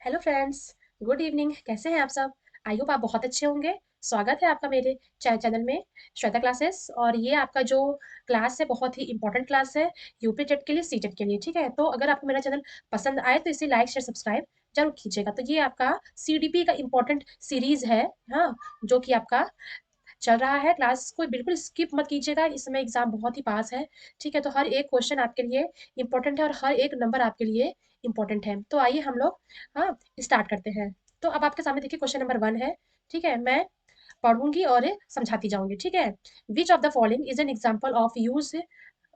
Hello friends. Good evening. कैसे हैं आप सब? आई होप आप बहुत अच्छे होंगे। स्वागत है आपका मेरे चैनल में, श्वेता क्लासेस। और ये आपका जो क्लास है बहुत ही इंपॉर्टेंट क्लास है यूपी टेट के लिए, सी टेट के लिए। ठीक है, तो अगर आपको मेरा चैनल पसंद आए तो इसे लाइक शेयर सब्सक्राइब जरूर कीजिएगा। तो ये आपका सीडीपी का इंपॉर्टेंट सीरीज है, हाँ, जो कि आपका चल रहा है। क्लास को बिल्कुल स्किप मत कीजिएगा, इस समय एग्जाम बहुत ही पास है। ठीक है, तो हर एक क्वेश्चन आपके लिए इंपॉर्टेंट है और हर एक नंबर आपके लिए इंपॉर्टेंट है। तो आइए हम लोग, हाँ, स्टार्ट करते हैं। तो अब आपके सामने देखिए क्वेश्चन नंबर 1 है। ठीक है, मैं पढ़ूंगी और समझाती जाऊंगी। ठीक है, which of the following is an example of use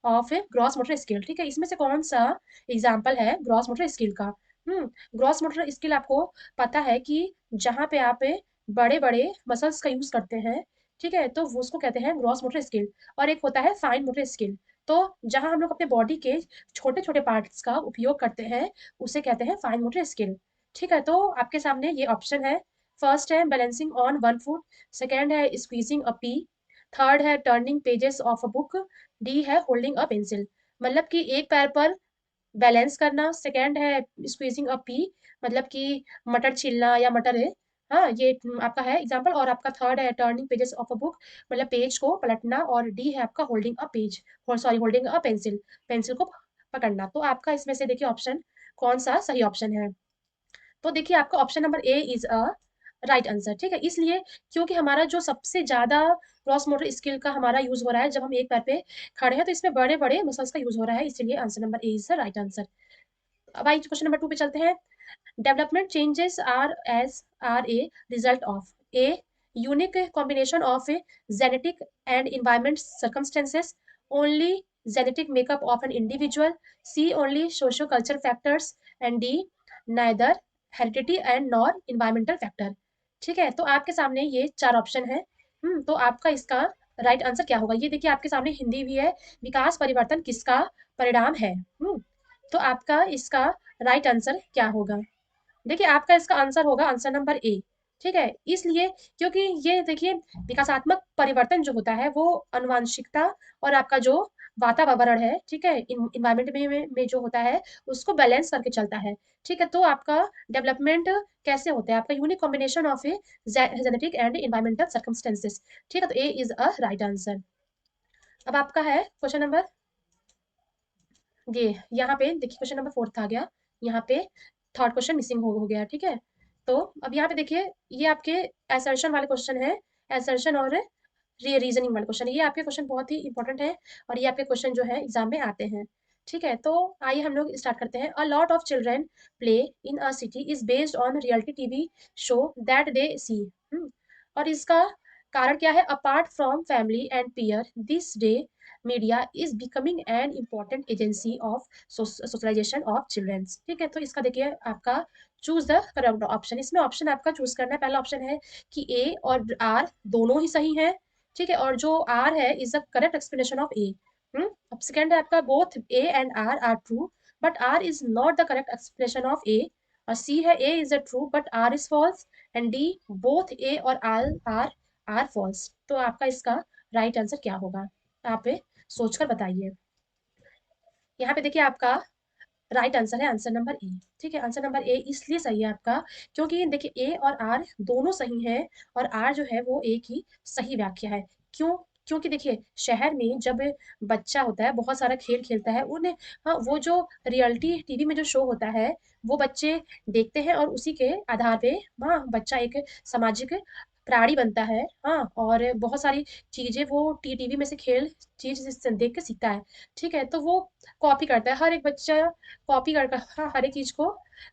of A gross motor skill. ठीक है, इसमें से कौन सा एग्जाम्पल है ग्रॉस मोटर स्किल का? ग्रॉस मोटर स्किल आपको पता है कि जहाँ पे आप बड़े बड़े मसल्स का यूज करते हैं, ठीक है, तो वो उसको कहते हैं ग्रॉस मोटर स्किल। और एक होता है फाइन मोटर स्किल। तो जहाँ हम लोग अपने बॉडी के छोटे छोटे पार्ट्स का उपयोग करते हैं उसे कहते हैं फाइन मोटर स्किल। ठीक है, तो आपके सामने ये ऑप्शन है। फर्स्ट है balancing on one foot, second है स्क्वीजिंग अ पी, थर्ड है turning pages of a book, D है होल्डिंग अ पेंसिल। मतलब कि एक पैर पर बैलेंस करना, सेकेंड है स्क्वीजिंग अ पी, मतलब कि मटर छीलना या मटर है, हाँ, ये आपका है एग्जाम्पल। और आपका थर्ड है turning pages of a book, मतलब पेज को पलटना। और डी है आपका holding a page, sorry holding a pencil, pencil को पकड़ना। तो आपका इसमें से देखिए ऑप्शन कौन सा सही ऑप्शन है? तो देखिए आपका option number A is a right answer. ठीक है, इसलिए क्योंकि हमारा जो सबसे ज्यादा क्रॉस मोटर स्किल का हमारा यूज हो रहा है जब हम एक पैर पे खड़े हैं, तो इसमें बड़े बड़े मसल्स का यूज हो रहा है, इसलिए answer number A is the right answer. अब आइए क्वेश्चन नंबर 2 पे चलते हैं। Development changes are a result of a unique combination of genetic and environment circumstances, only genetic makeup of an individual, C only socio cultural factors, and D neither heredity and nor environmental factor। ठीक है, तो आपके सामने ये चार option है। तो आपका इसका राइट आंसर क्या होगा? ये देखिए आपके सामने हिंदी भी है, विकास परिवर्तन किसका परिणाम है। तो आपका इसका राइट आंसर क्या होगा? देखिए आपका इसका आंसर होगा आंसर नंबर ए। ठीक है, इसलिए क्योंकि ये देखिए विकासात्मक परिवर्तन जो होता है वो अनुवांशिकता और आपका जो वातावरण है, ठीक है, इन्वायरमेंट में जो होता है उसको बैलेंस करके चलता है। ठीक है, तो आपका डेवलपमेंट कैसे होता है? आपका unique combination of a genetic and environmental circumstances. ठीक है, तो ए इज अ राइट आंसर। अब आपका है क्वेश्चन नंबर, ये यहाँ पे देखिए क्वेश्चन नंबर 4 आ गया, यहाँ पे थर्ड क्वेश्चन मिसिंग हो गया। ठीक है, तो अब यहाँ पे देखिए ये आपके एसर्शन वाले क्वेश्चन है, एसर्शन और रीजनिंग वाले क्वेश्चन। ये आपके क्वेश्चन बहुत ही इंपॉर्टेंट है और ये आपके क्वेश्चन जो है एग्जाम में आते हैं। ठीक है, तो आइए हम लोग स्टार्ट करते हैं। A lot of children play in a city is based on reality TV show that they see. और इसका कारण क्या है? Apart from family and peer this day media is becoming an important agency of socialization of childrens. ठीक है, तो इसका देखिए आपका चूज द करेक्ट ऑप्शन। इसमें ऑप्शन आपका चूज करना है। पहला ऑप्शन है कि ए और आर दोनों ही सही है। ठीक है, और जो आर है is the correct explanation of A. अब सेकंड है आपका both A and R true but R is not the correct explanation of A. और सी है A is a true but R is false. And D both A और R false. तो आपका इसका right answer क्या होगा? आप सोचकर बताइए। यहाँ पे देखिए आपका राइट आंसर है आंसर नंबर ए। ठीक है, आंसर नंबर ए इसलिए सही है आपका क्योंकि देखिए ए और आर दोनों सही हैं और आर जो है वो ए की सही व्याख्या है। क्यों? क्योंकि देखिए शहर में जब बच्चा होता है बहुत सारा खेल खेलता है उन्हें, हाँ, वो जो रियलिटी टीवी में जो शो होता है वो बच्चे देखते हैं और उसी के आधार पे, हाँ, बच्चा एक सामाजिक प्राणी बनता है। हाँ, और बहुत सारी चीजें वो टीवी में से खेल चीज देख के सीखता है। ठीक है, तो वो कॉपी करता है, हर एक बच्चा कॉपी कर, हाँ, हर एक चीज को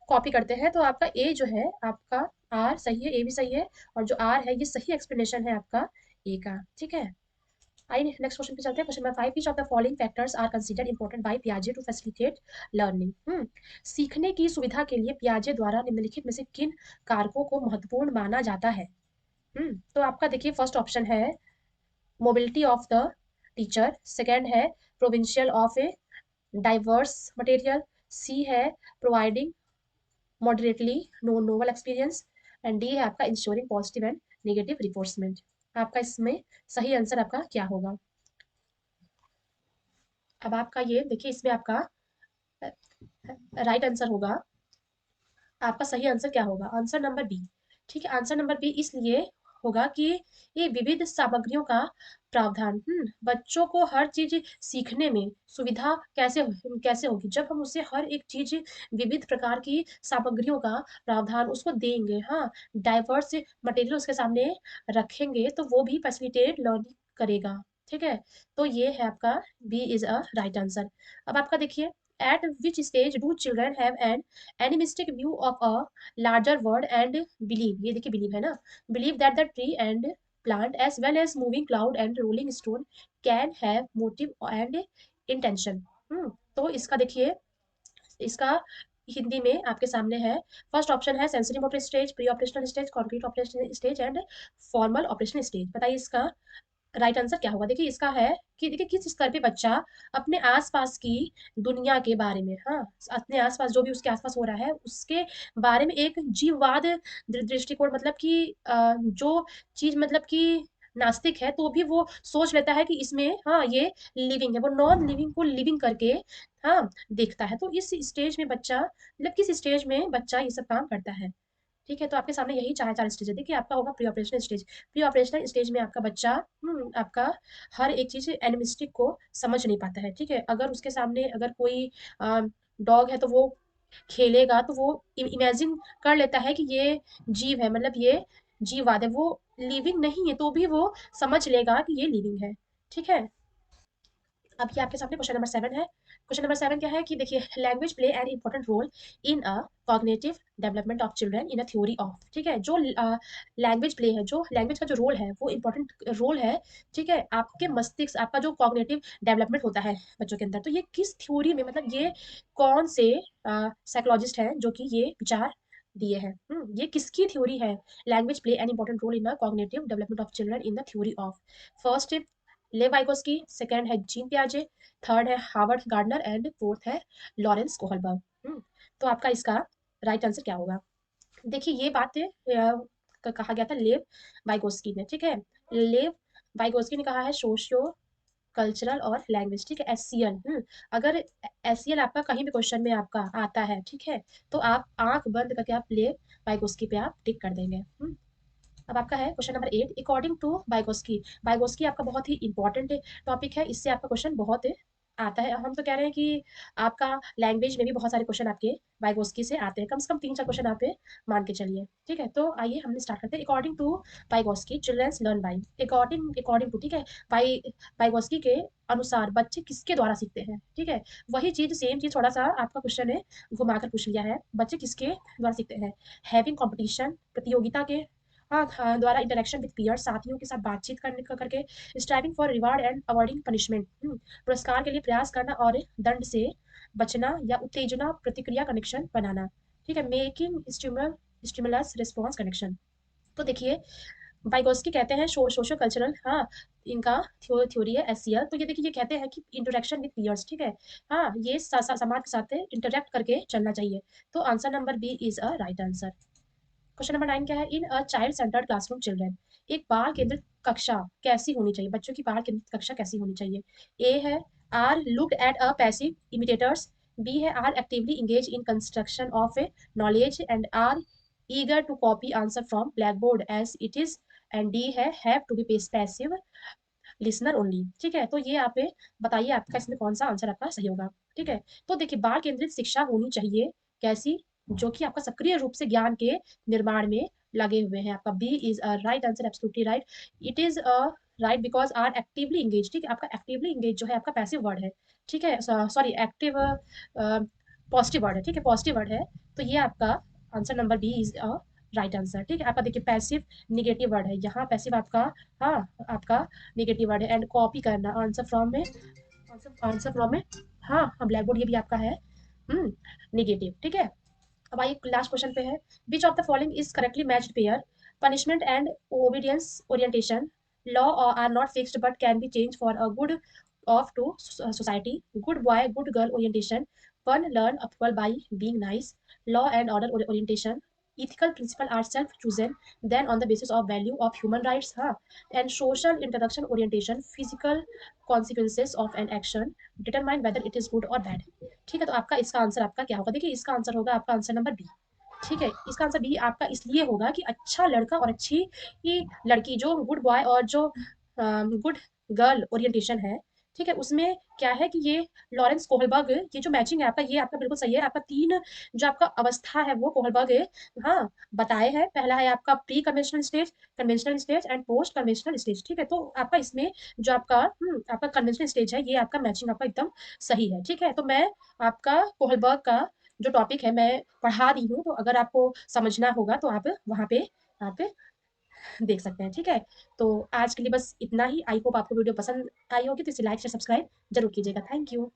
कॉपी करते हैं। तो आपका ए जो है आपका आर सही है, ए भी सही है। और जो आर है ये सही एक्सप्लेनेशन है आपका ए का। ठीक है, आइए नेक्स्ट क्वेश्चन पे चलते हैं। Question number 5, which of the following factors are considered important by पियाजे टू फैसिलिटेट लर्निंग। सीखने की सुविधा के लिए पियाजे द्वारा निम्नलिखित में से किन कारकों को महत्वपूर्ण माना जाता है? तो आपका देखिए फर्स्ट ऑप्शन है mobility of the teacher, second है provincial of a diverse material, C है providing moderately no novel experience, and D है आपका ensuring positive and negative reinforcement. आपका इसमें सही आंसर आपका क्या होगा? अब आपका ये देखिए इसमें आपका राइट आंसर होगा आपका सही आंसर क्या होगा? Answer number B. ठीक है, आंसर नंबर बी इसलिए होगा कि ये विविध सामग्रियों का प्रावधान। बच्चों को हर चीज़ सीखने में सुविधा कैसे होगी? जब हम उसे हर एक चीज़ विविध प्रकार की सामग्रियों का प्रावधान उसको देंगे, हाँ, डाइवर्स मटेरियल उसके सामने रखेंगे, तो वो भी फैसिलिटेट लर्निंग करेगा। ठीक है? तो ये है आपका B is a right answer. अब आपका देखिए, at which stage do children have an animistic view of a larger world and believe, ये देखिए बिलीव है ना, believe that the tree and plant as well as moving cloud and rolling stone can have motive and intention। तो इसका देखिए, इसका हिंदी में आपके सामने है। फर्स्ट ऑप्शन है sensory motor stage, pre operational stage, concrete operational stage and formal operational stage. बताइए इसका राइट आंसर क्या होगा? देखिए इसका है कि देखिए किस स्तर पे बच्चा अपने आसपास की दुनिया के बारे में, हाँ, अपने आसपास जो भी उसके आसपास हो रहा है उसके बारे में एक जीववाद दृष्टिकोण, मतलब कि जो चीज मतलब कि नास्तिक है तो भी वो सोच लेता है कि इसमें, हाँ, ये लिविंग है, वो नॉन लिविंग को लिविंग करके, हाँ, देखता है। तो इस स्टेज में बच्चा, मतलब किस स्टेज में बच्चा ये सब काम करता है? ठीक है, तो आपके सामने यही चार चार स्टेज है। देखिए आपका होगा pre operational stage. Pre operational stage में आपका बच्चा आपका हर एक चीज एनिमिस्टिक को समझ नहीं पाता है। ठीक है, अगर उसके सामने अगर कोई डॉग है तो वो खेलेगा तो वो इमेजिन कर लेता है कि ये जीव है, मतलब ये जीववाद है, वो लिविंग नहीं है तो भी वो समझ लेगा कि ये लिविंग है। ठीक है, अब ये आपके सामने क्वेश्चन नंबर 7 है। क्वेश्चन नंबर 7 क्या है कि देखिए, language play an important role in a cognitive development of children in a theory of. ठीक है, जो लैंग्वेज प्ले है, जो लैंग्वेज का जो रोल है वो इंपॉर्टेंट रोल है। ठीक है, आपके मस्तिष्क, आपका जो कॉग्निटिव डेवलपमेंट होता है बच्चों के अंदर, तो ये किस थ्योरी में, मतलब ये कौन से साइकोलॉजिस्ट हैं जो कि ये विचार दिए हैं? ये किसकी थ्योरी है? Language play an important role in a cognitive development of children in the theory of. First Lev Vygotsky, second है जीन पियाजे, थर्ड है हार्वर्ड गार्डनर एंड फोर्थ है लॉरेंस कोहलबर्ग। तो आपका इसका राइट आंसर क्या होगा? देखिए ये बात कहा गया था लेव वाइगोस्की ने। ठीक है, लेव वाइगोस्की ने कहा है सोशियो कल्चरल और लैंग्वेज। ठीक है, एससीएल। अगर एससीएल आपका कहीं भी क्वेश्चन में आपका आता है, ठीक है, तो आप आंख बंद करके आप लेव वाइगोस्की पे आप टिक कर देंगे। अब आपका है क्वेश्चन नंबर 8, अकॉर्डिंग टू बाइगोस्की। बाइगोस्की आपका बहुत ही इंपॉर्टेंट टॉपिक है, इससे आपका क्वेश्चन बहुत आता है। हम तो कह रहे हैं कि आपका लैंग्वेज में भी बहुत सारे क्वेश्चन आपके बाइगोस्की से आते हैं, कम से कम 3-4 क्वेश्चन आप पे मान के चलिए। ठीक है, तो आइए हम स्टार्ट करते हैं। According to Vygotsky childrens learn by, according to, ठीक है, बाइगोस्की के अनुसार बच्चे किसके द्वारा सीखते हैं? ठीक है, वही चीज, सेम चीज थोड़ा सा आपका क्वेश्चन ने घुमा कर पूछ लिया है। बच्चे किसके द्वारा सीखते हैं? हैविंग कंपटीशन, प्रतियोगिता के, हाँ, हाँ, द्वारा इंटरेक्शन विद पीयर, साथियों के साथ बातचीत करके, striving for reward and avoiding punishment, पुरस्कार के लिए प्रयास करना और दंड से बचना या उत्तेजना प्रतिक्रिया कनेक्शन बनाना। ठीक है, मेकिंग स्टिमुलस रिस्पॉन्स कनेक्शन। तो देखिए वाइगोस्की कहते हैं सोशल कल्चरल, हाँ, इनका थ्योरी है एससीएल। तो ये देखिए, ये कहते हैं कि इंटरेक्शन विद पीयर्स, ठीक है, हाँ, ये समाज के साथ इंटरेक्ट करके चलना चाहिए। तो answer number B is a right answer. Question number 9 क्या है? In a child centred classroom children, एक बाल केंद्रित कक्षा कैसी होनी चाहिए? बच्चों की बाल केंद्रित कक्षा कैसी होनी चाहिए? ए है are looked at a passive imitators, B है are actively engage in construction of a knowledge and are eager to copy answer from black board as it is, and D है have to be passive listener only. ठीक है, तो ये आप बताइए आपका इसमें कौन सा आंसर आपका सही होगा। ठीक है, तो देखिए बाल केंद्रित शिक्षा होनी चाहिए कैसी? जो कि आपका सक्रिय रूप से ज्ञान के निर्माण में लगे हुए हैं। आपका B is a right answer, absolutely right. It is a right because are actively engage. ठीक है, आपका एक्टिवली इंगेज जो है आपका पैसिव वर्ड है। ठीक है, सॉरी, एक्टिव पॉजिटिव वर्ड है। ठीक है, पॉजिटिव वर्ड है। तो ये आपका answer number B is a right answer. ठीक है, आपका देखिए पैसिव निगेटिव वर्ड है यहाँ, पैसिव आपका, हाँ, आपका नेगेटिव वर्ड है। एंड कॉपी करना, आंसर फ्रॉम में, आंसर फ्रॉम में, हाँ, हाँ, ब्लैक बोर्ड, ये भी आपका है नेगेटिव। ठीक है, अब आइए लास्ट क्वेश्चन पे है, which of the following is correctly matched pair? Punishment and obedience orientation, law are not fixed but can be change for a good of to society, good boy good girl orientation, fun learn approval by being nice, law and order orientation, ethical principle are self chosen then on the basis of value of human rights, हाँ, and social introduction orientation, physical consequences of an action determine whether it is good or bad। ठीक है, तो आपका इसका answer आपका क्या होगा? देखिए इसका आंसर होगा आपका आंसर नंबर बी। ठीक है? इसका आंसर बी आपका इसलिए होगा कि अच्छा लड़का और अच्छी लड़की जो गुड बॉय और जो गुड गर्ल ओरिएंटेशन है, ठीक है? उसमें क्या है कि ये लॉरेंस कोहलबर्ग ये जो मैचिंग है आपका ये आपका बिल्कुल सही है। आपका 3 जो आपका अवस्था है वो कोहलबर्ग हाँ, बताए हैं। पहला है आपका pre conventional stage and post conventional stage, ठीक है? तो आपका इसमें जो आपका कन्वेंशनल स्टेज है ये आपका मैचिंग आपका एकदम सही है, ठीक है? तो मैं आपका कोहलबर्ग का जो टॉपिक है मैं पढ़ा रही हूँ, तो अगर आपको समझना होगा तो आप वहाँ पे आप देख सकते हैं, ठीक है? तो आज के लिए बस इतना ही। आई होप आपको वीडियो पसंद आई होगी, तो इसे लाइक शेयर सब्सक्राइब ज़रूर कीजिएगा। Thank you.